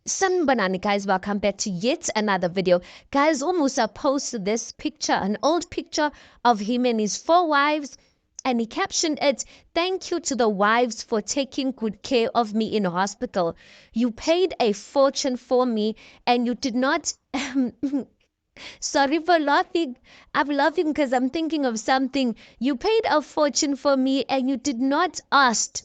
Sanbanani guys, welcome back to yet another video. Guys, Musa posted this picture, an old picture of him and his 4 wives, and he captioned it, "Thank you to the wives for taking good care of me in hospital. You paid a fortune for me and you did not..." Sorry for laughing. I'm laughing because I'm thinking of something. "You paid a fortune for me and you did not ask..."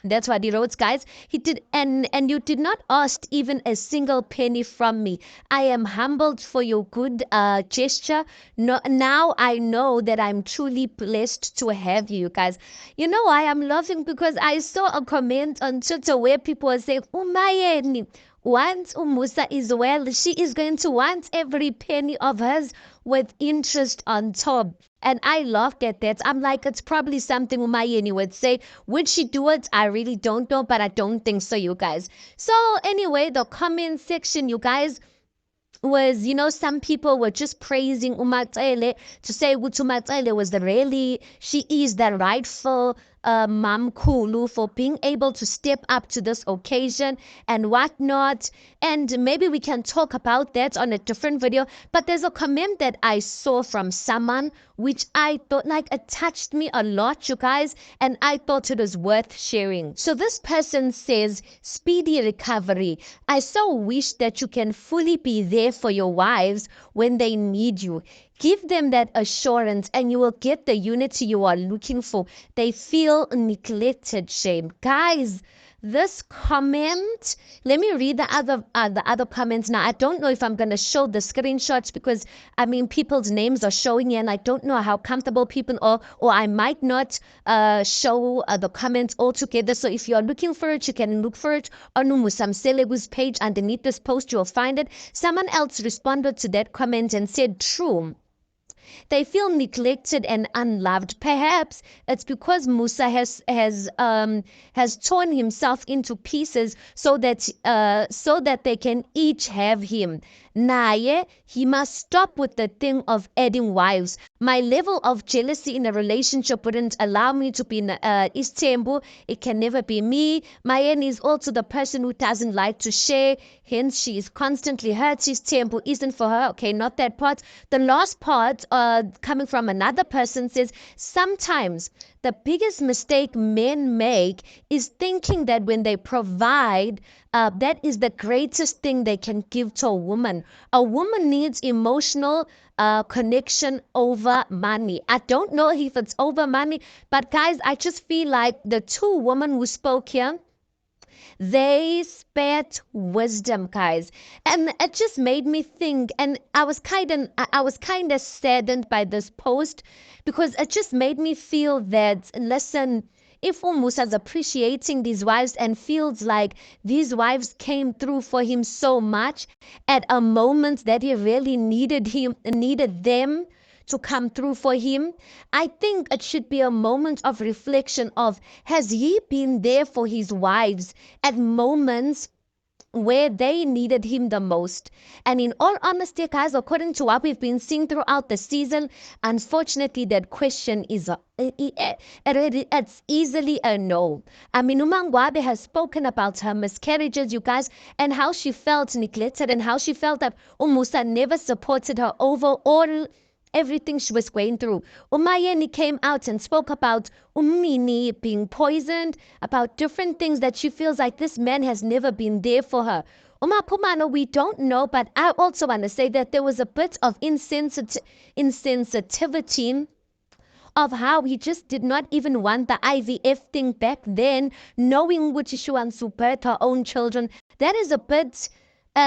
That's what he wrote, guys. He did, and you did not ask even a single penny from me. I am humbled for your good gesture. No, now I know that I'm truly blessed to have you, guys. You know why I'm laughing? Because I saw a comment on Twitter where people were saying, "Umayeni, once Musa is well, she is going to want every penny of hers with interest on top." And I laughed at that. I'm like, it's probably something Umayeni would say. Would she do it? I really don't know, but I don't think so, you guys. So anyway, the comment section, you guys, was, some people were just praising Umatsele to say Umatsele was she is the rightful Mam Kulu for being able to step up to this occasion and whatnot. And maybe we can talk about that on a different video. But there's a comment that I saw from someone which I thought, like, it touched me a lot, you guys, and I thought it was worth sharing. So this person says, "Speedy recovery. I so wish that you can fully be there for your wives when they need you. Give them that assurance and you will get the unity you are looking for. They feel neglected." Shame. Guys, this comment, let me read the other comments now. I don't know if I'm going to show the screenshots because people's names are showing and I don't know how comfortable people are, or I might not show the comments altogether. So if you're looking for it, you can look for it on Musamselegu's page. Underneath this post you'll find it. Someone else responded to that comment and said, "True. They feel neglected and unloved. Perhaps it's because Musa has torn himself into pieces so that they can each have him. Naye, he must stop with the thing of adding wives. My level of jealousy in a relationship wouldn't allow me to be Istembu. It can never be me. Mayeni is also the person who doesn't like to share. Hence, she is constantly hurt. Istembu isn't for her." Okay, not that part. The last part, coming from another person, says, "Sometimes the biggest mistake men make is thinking that when they provide, that is the greatest thing they can give to a woman. A woman needs emotional connection over money." I don't know if it's over money, but guys, I just feel like the 2 women who spoke here, they spat wisdom, guys, and it just made me think. And I was kind of saddened by this post because it just made me feel that, listen, if Musa's appreciating these wives and feels like these wives came through for him so much at a moment that he really needed them to come through for him, I think it should be a moment of reflection of, has he been there for his wives at moments where they needed him the most? And in all honesty, guys, according to what we've been seeing throughout the season, unfortunately, that question is it's easily a no. Umangwabe has spoken about her miscarriages, you guys, and how she felt neglected and how she felt that Musa never supported her overall everything she was going through. Umayeni came out and spoke about Umini being poisoned, about different things that she feels like this man has never been there for her. Pumano, we don't know, but I also want to say that there was a bit of insensitivity of how he just did not even want the IVF thing back then, knowing which she wants to birth her own children. That is a bit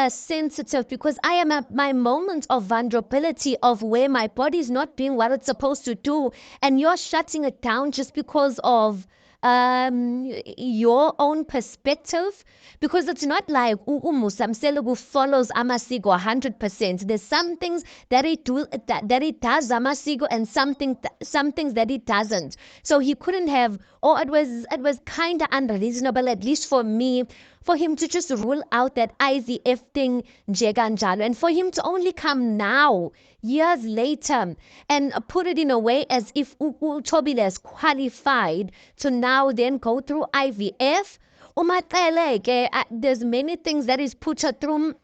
sensitive, because I am at my moment of vulnerability of where my body is not doing what it's supposed to do, and you're shutting it down just because of your own perspective. Because it's not like Musamselebu follows amasiko 100%. There's some things that he does amasiko, and some things that he doesn't. So he couldn't have, or it was kind of unreasonable, at least for me, for him to just rule out that IVF thing njeganjalo, and for him to only come now, years later, and put it in a way as if Tobile is qualified to now then go through IVF. There's many things that is put her through.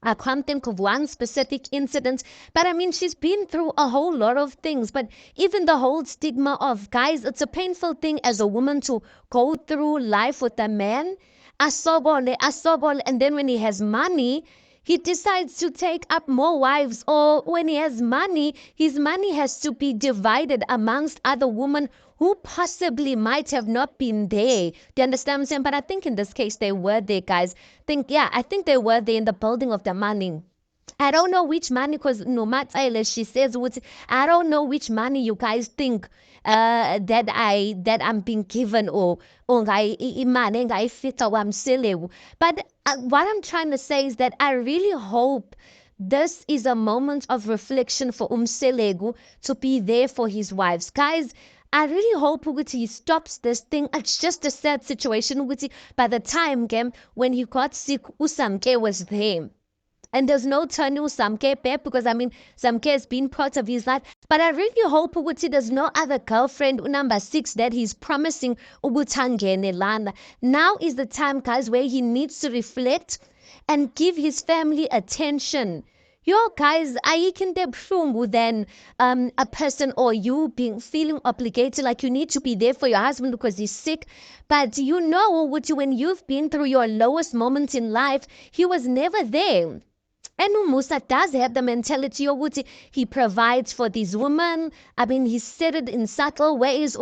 I can't think of one specific incident, but I mean, she's been through a whole lot of things. But even the whole stigma of, guys, it's a painful thing as a woman to go through life with a man. Asobole, and then when he has money, he decides to take up more wives. Or when he has money, his money has to be divided amongst other women who possibly might have not been there. Do you understand what I'm saying? But I think in this case, they were there, guys. I think they were there in the building of the money. I don't know which money, because no matter she says what, I don't know which money you guys think that I'm being given, or imane ngayifita wamselewu. But what I'm trying to say is that I really hope this is a moment of reflection for Umselegu to be there for his wives. Guys, I really hope ukuthi he stops this thing. It's just a sad situation ukuthi by the time when he got sick, Usamke was there. And there's no turning Samke back, because I mean Samke has been part of his life. But I really hope ukuthi there's no other girlfriend, number 6, that he's promising ukutangene lana. Now is the time, guys, where he needs to reflect and give his family attention. Yo, guys, ayikho buhlungu than a person or you feeling obligated, like you need to be there for your husband because he's sick. But you know, when you've been through your lowest moment in life, he was never there. And Musa does have the mentality of he provides for these women. I mean, he said it in subtle ways,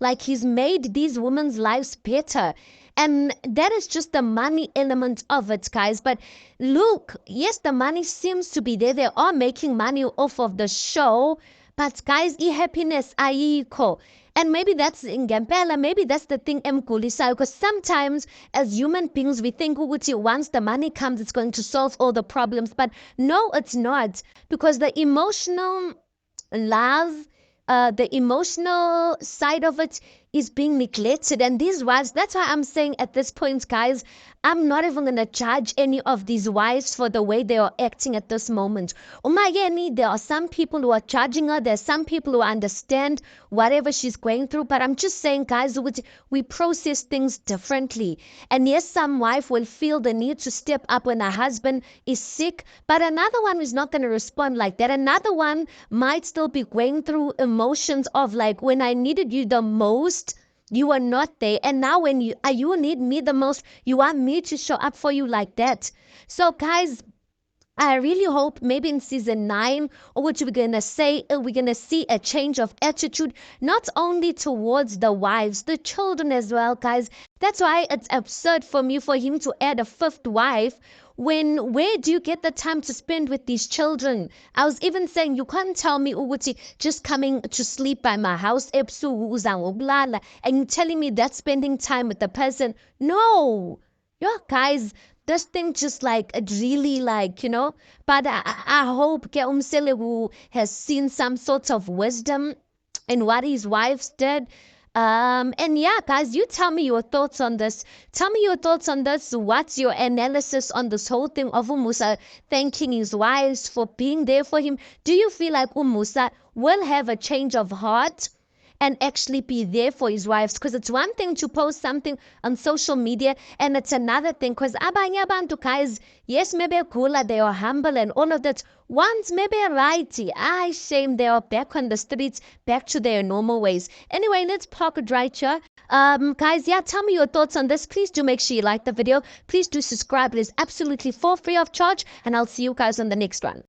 like he's made these women's lives better. And that is just the money element of it, guys. But look, yes, the money seems to be there. They are making money off of the show. But guys, happiness ayikho. And maybe that's in Gampela, maybe that's the thing emgulisa, because sometimes as human beings we think once the money comes it's going to solve all the problems. But no, it's not, because the emotional love, the emotional side of it is being neglected. And these wives, that's why I'm saying at this point, guys, I'm not even going to judge any of these wives for the way they are acting at this moment. There are some people who are judging her. There's some people who understand whatever she's going through. But I'm just saying, guys, we process things differently. And yes, some wife will feel the need to step up when her husband is sick. But another one is not going to respond like that. Another one might still be going through emotions of like, when I needed you the most, you are not there. And now when you need me the most, you want me to show up for you like that. So guys, I really hope maybe in season 9, or what we're going to say, we're going to see a change of attitude, not only towards the wives, the children as well, guys. That's why it's absurd for me for him to add a 5th wife. Where do you get the time to spend with these children? I was even saying, you can't tell me ukuthi just coming to sleep by my house and you're telling me that's spending time with the person. No. Yeah, guys, this thing just like it really like, but I hope Umselegu has seen some sort of wisdom in what his wives did. And yeah, guys, you tell me your thoughts on this. Tell me your thoughts on this. What's your analysis on this whole thing of Musa thanking his wives for being there for him? Do you feel like Musa will have a change of heart and actually be there for his wives? Because it's one thing to post something on social media, and it's another thing because abanye abantu, guys, yes, maybe cooler, they are humble and all of that. Once maybe righty, shame they are back on the streets, back to their normal ways. Anyway, let's park it right here. Guys, yeah, tell me your thoughts on this. Please do make sure you like the video. Please do subscribe. It is absolutely for free of charge, and I'll see you guys on the next one.